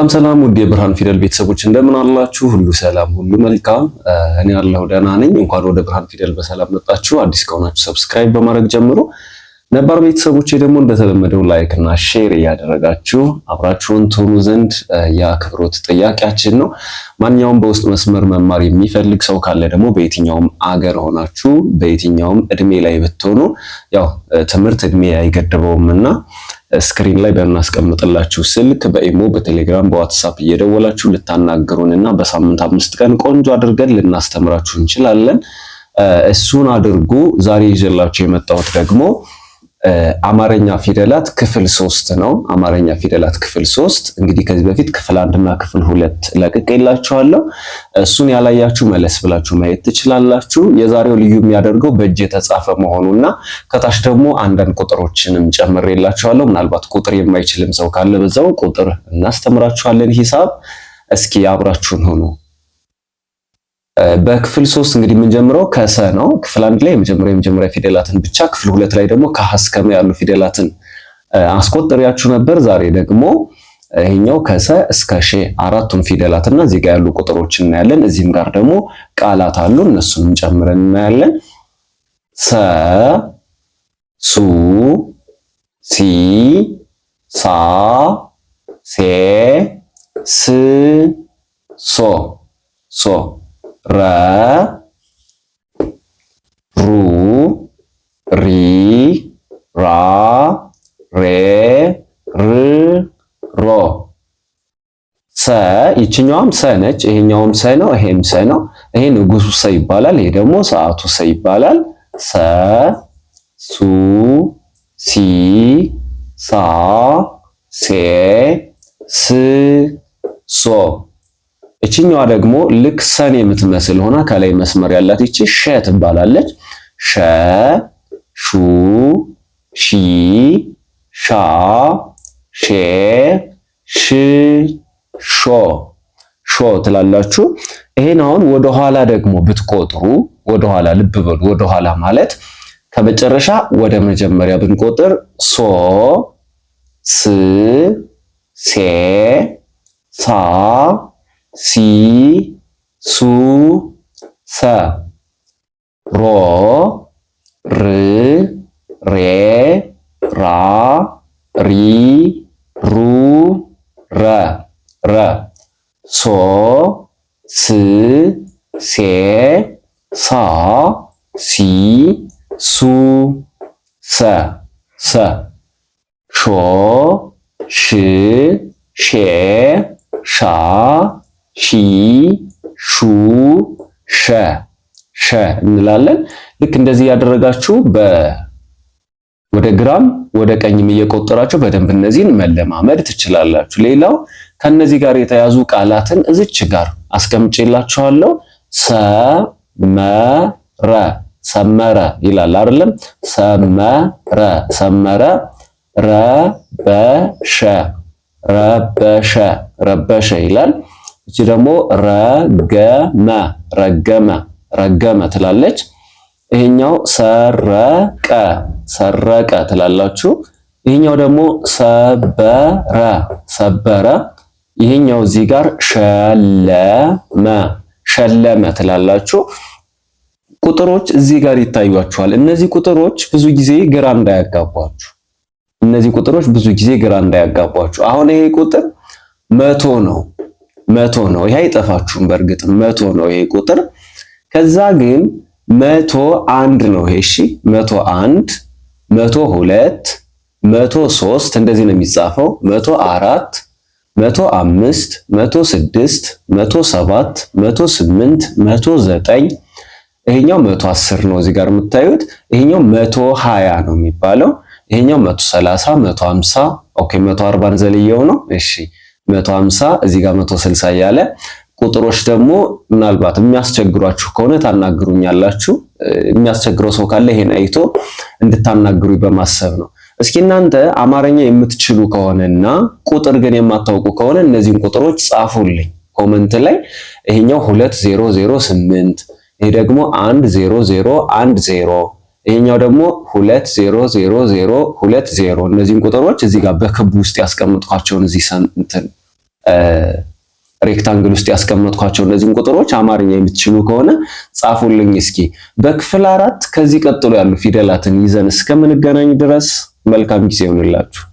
ሰላም ውድ የብርሃን ፊደል ቤተሰቦች እንደምን አላችሁ? ሁሉ ሰላም፣ ሁሉ መልካም። እኔ አለሁ ደህና ነኝ። እንኳን ወደ ብርሃን ፊደል በሰላም መጣችሁ። አዲስ ከሆናችሁ ሰብስክራይብ በማድረግ ጀምሩ። ነባር ቤተሰቦች ደግሞ እንደተለመደው ላይክ እና ሼር እያደረጋችሁ አብራችሁን ትሆኑ ዘንድ የአክብሮት ጥያቄያችን ነው። ማንኛውም በውስጥ መስመር መማር የሚፈልግ ሰው ካለ ደግሞ በየትኛውም አገር ሆናችሁ በየትኛውም እድሜ ላይ ብትሆኑ ያው ትምህርት እድሜ አይገድበውምና ስክሪን ላይ በእናስቀምጥላችሁ ስልክ በኢሞ በቴሌግራም በዋትስአፕ እየደወላችሁ ልታናገሩንና በሳምንት 5 ቀን ቆንጆ አድርገን ልናስተምራችሁ እንችላለን። እሱን አድርጉ። ዛሬ ይዤላችሁ የመጣሁት ደግሞ አማርኛ ፊደላት ክፍል 3 ነው። አማርኛ ፊደላት ክፍል 3 እንግዲህ ከዚህ በፊት ክፍል 1 እና ክፍል 2 ለቅቄላችኋለሁ። እሱን ያላያችሁ መለስ ብላችሁ ማየት ትችላላችሁ። የዛሬው ልዩ የሚያደርገው በእጅ የተጻፈ መሆኑና ከታች ደግሞ አንዳንድ ቁጥሮችንም ጨምሬላችኋለሁ። ምናልባት ቁጥር የማይችልም ሰው ካለ በዛው ቁጥር እናስተምራችኋለን። ሂሳብ እስኪ አብራችሁን ሆኑ። በክፍል 3 እንግዲህ የምንጀምረው ከሰ ነው። ክፍል 1 ላይ የመጀመሪያ ፊደላትን ብቻ፣ ክፍል 2 ላይ ደግሞ ከሀ እስከ መ ያሉ ፊደላትን አስቆጥሬያችሁ ነበር። ዛሬ ደግሞ ይሄኛው ከሰ እስከ ሸ አራቱን ፊደላትና እዚህ ጋር ያሉ ቁጥሮችን እናያለን። እዚህም ጋር ደግሞ ቃላት አሉ፣ እነሱንም ጨምረን እናያለን። ሰ፣ ሱ፣ ሲ፣ ሳ፣ ሴ፣ ስ፣ ሶ፣ ሶ፣ ረ፣ ሩ፣ ሪ፣ ራ፣ ሬ፣ ር፣ ሮ። ሰ ይችኛዋም ሰ ነች፣ ይሄኛውም ሰ ነው፣ ይሄም ሰ ነው። ይሄ ንጉሱ ሰ ይባላል፣ ይሄ ደግሞ ሰዓቱ ሰ ይባላል። ሰ፣ ሱ፣ ሲ፣ ሳ፣ ሴ፣ ስ፣ ሶ። እቺኛዋ ደግሞ ልክ ሰን የምትመስል ሆና ከላይ መስመር ያላት ይቺ ሸ ትባላለች። ሸ፣ ሹ፣ ሺ፣ ሻ፣ ሼ፣ ሽ፣ ሾ፣ ሾ ትላላችሁ። ይሄን አሁን ወደኋላ ደግሞ ብትቆጥሩ ወደኋላ ልብ በሉ። ወደኋላ ማለት ከመጨረሻ ወደ መጀመሪያ ብንቆጥር ሶ፣ ስ፣ ሴ፣ ሳ፣ ሲ፣ ሱ፣ ሰ፣ ሮ፣ ር፣ ሬ፣ ራ፣ ሪ፣ ሩ፣ ረ፣ ረ፣ ሶ፣ ስ፣ ሴ፣ ሳ፣ ሲ፣ ሱ፣ ሰ፣ ሰ፣ ሾ፣ ሽ፣ ሼ፣ ሻ፣ ሺ፣ ሹ፣ ሸ፣ ሸ እንላለን። ልክ እንደዚህ ያደረጋችሁ ወደ ግራም ወደ ቀኝም እየቆጠራችሁ በደንብ እነዚህን መለማመድ ትችላላችሁ። ሌላው ከነዚህ ጋር የተያዙ ቃላትን እዚች ጋር አስቀምጬላችኋለሁ። ሰመረ፣ ሰመረ ይላል አይደለም? ሰመረ፣ ሰመረ። ረበሸ፣ ረበሸ፣ ረበሸ ይላል። እቺ ደግሞ ረገመ፣ ረገመ፣ ረገመ ትላለች። ይሄኛው ሰረቀ፣ ሰረቀ ትላላችሁ። ይሄኛው ደግሞ ሰበረ፣ ሰበረ። ይሄኛው እዚህ ጋር ሸለመ፣ ሸለመ ትላላችሁ። ቁጥሮች እዚህ ጋር ይታዩአችኋል። እነዚህ ቁጥሮች ብዙ ጊዜ ግራ እንዳያጋቧችሁ አሁን ይሄ ቁጥር 100 ነው፣ 100 ነው። ይሄ አይጠፋችሁም። በእርግጥ 100 ነው ይሄ ቁጥር። ከዛ ግን 101 ነው ይሄ። እሺ 101፣ 102፣ 103 እንደዚህ ነው የሚጻፈው። 104፣ 105፣ 106፣ 107፣ 108፣ 109። ይሄኛው 110 ነው እዚህ ጋር የምታዩት። ይሄኛው 120 ነው የሚባለው። ይሄኛው 130፣ 150፣ ኦኬ 140 ዘልየው ነው። እሺ 150፣ እዚህ ጋር 160 እያለ ቁጥሮች ደግሞ ምናልባት የሚያስቸግሯችሁ ከሆነ ታናግሩኛላችሁ። የሚያስቸግረው ሰው ካለ ይሄን አይቶ እንድታናግሩ በማሰብ ነው። እስኪ እናንተ አማርኛ የምትችሉ ከሆነና ቁጥር ግን የማታውቁ ከሆነ እነዚህን ቁጥሮች ጻፉልኝ ኮመንት ላይ። ይሄኛው 2008፣ ይሄ ደግሞ 10010፣ ይሄኛው ደግሞ 200020። እነዚህን ቁጥሮች እዚህ ጋር በክብ ውስጥ ያስቀምጥኳቸውን እዚህ ሬክታንግል ውስጥ ያስቀመጥኳቸው እነዚህን ቁጥሮች አማርኛ የምትችሉ ከሆነ ጻፉልኝ እስኪ። በክፍል 4 ከዚህ ቀጥሎ ያሉ ፊደላትን ይዘን እስከምንገናኝ ድረስ መልካም ጊዜ ይሁንላችሁ።